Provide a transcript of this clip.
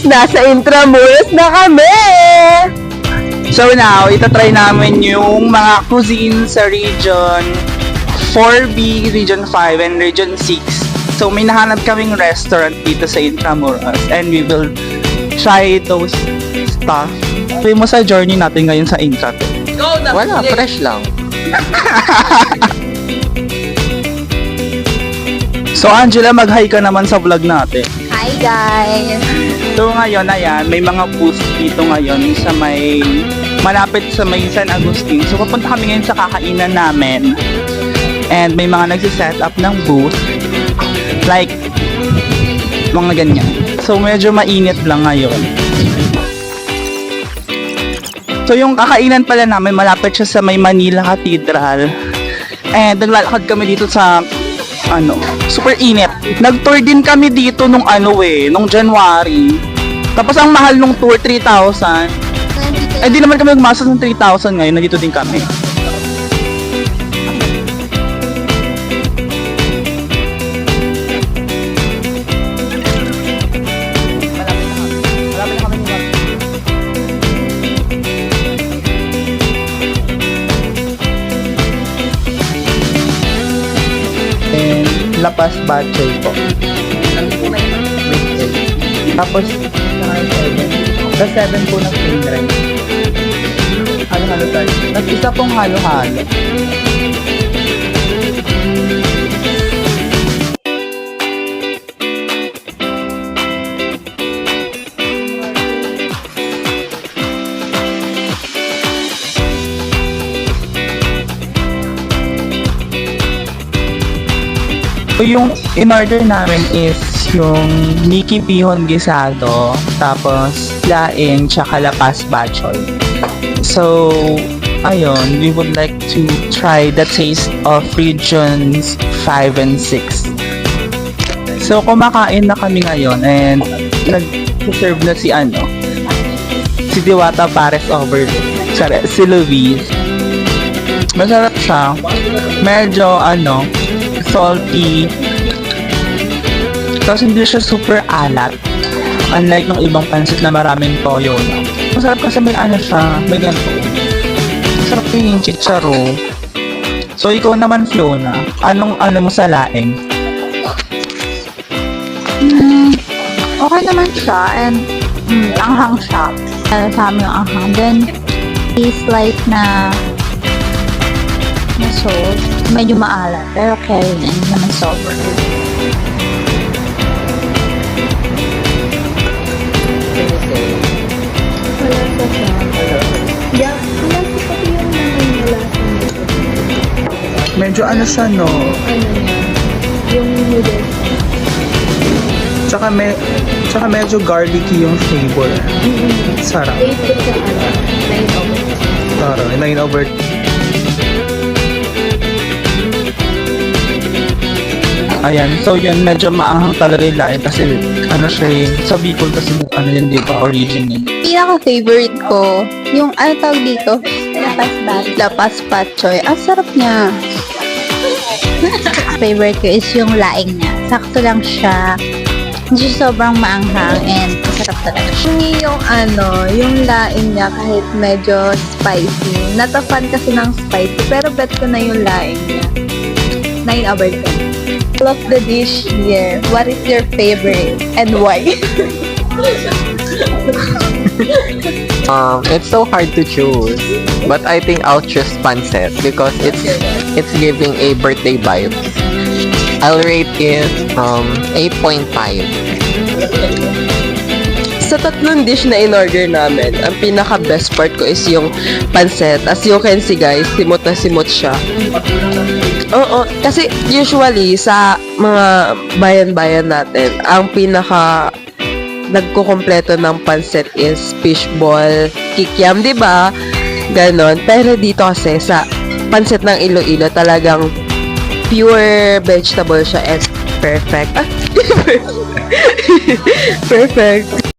Nasa Intramuros na kami! So now, itatry namin yung mga cuisine sa Region 4B, Region 5, and Region 6. So may nahanap kaming restaurant dito sa Intramuros and we will try those stuff. Sabi mo sa journey natin ngayon sa Intra. Wala, fresh lang. So Angela, mag-hi ka naman sa vlog natin. Hi guys! So ngayon, ayan, may mga booth dito ngayon sa malapit sa may San Agustin. So pupunta kami ngayon sa kakainan namin. And may mga nagsiset up ng booth. Like, mga ganyan. So medyo mainit lang ngayon. So yung kakainan pala namin, malapit siya sa may Manila Cathedral. And naglalakad kami dito sa super init. Nag-tour din kami dito nung nung January. Tapos ang mahal nung tour, 3,000. Eh di naman kami magmasas ng 3,000 ngayon, nandito din kami. La Paz Batchoy po. Tapos, sa 7 po na plain rice. Halo-halo tayo. Tapos isa pong halo-halo. So yung in-order namin is yung Nikki Pihon Gisado, tapos laing, tsaka La Paz Batchoy. So, ayun, we would like to try the taste of regions 5 and 6. So, kumakain na kami ngayon and nag-serve na si Diwata Pares Overload. Sorry, si Luis. Masarap siya. Medyo salty. Tapos hindi siya super alat. Unlike ng ibang pansit na maraming toyo. Masarap kasi may siya, may ganito. Masarap yung chicharo. So ikaw naman, Fiona, anong mo sa laing? Okay naman siya and anghang siya. Sa amin yung anghang. Then, slice na sauce. Medyo maalat, pero carry na, hindi naman sober. Malasa siya. Yeah, malasa pati yung malasa nito. Medyo siya, no? Niya, yung noodles. Tsaka medyo garlicky yung flavor. Sarap. 8 to sa 9 over. Sarap, 9 over. Ayan, so yun, medyo maanghang talaga yung laing kasi siya sa Bicol kasi yan dito, origin niya. Pinaka-favorite ko, yung tawag dito? La Paz Batchoy. Ang sarap niya. Favorite ko is yung laing niya. Sakto lang siya. Hindi siya sobrang maanghang and masarap talaga siya. Yung laing niya kahit medyo spicy. Not a fan kasi ng spicy, pero bet ko na yung laing niya. 9 over 10. Love the dish here. What is your favorite and why? It's so hard to choose, but I think I'll choose pancit because it's giving a birthday vibe. I'll rate it 8.5. Sa tatlong dish na in-order namin, ang pinaka-best part ko is yung pancit. As you can see guys, simot na simot siya. Oo, kasi usually sa mga bayan-bayan natin, ang pinaka nagkukompleto ng pancit is fishball, kikiam, di ba? Ganon. Pero dito kasi sa pancit ng Iloilo, talagang pure vegetable siya and perfect. Perfect.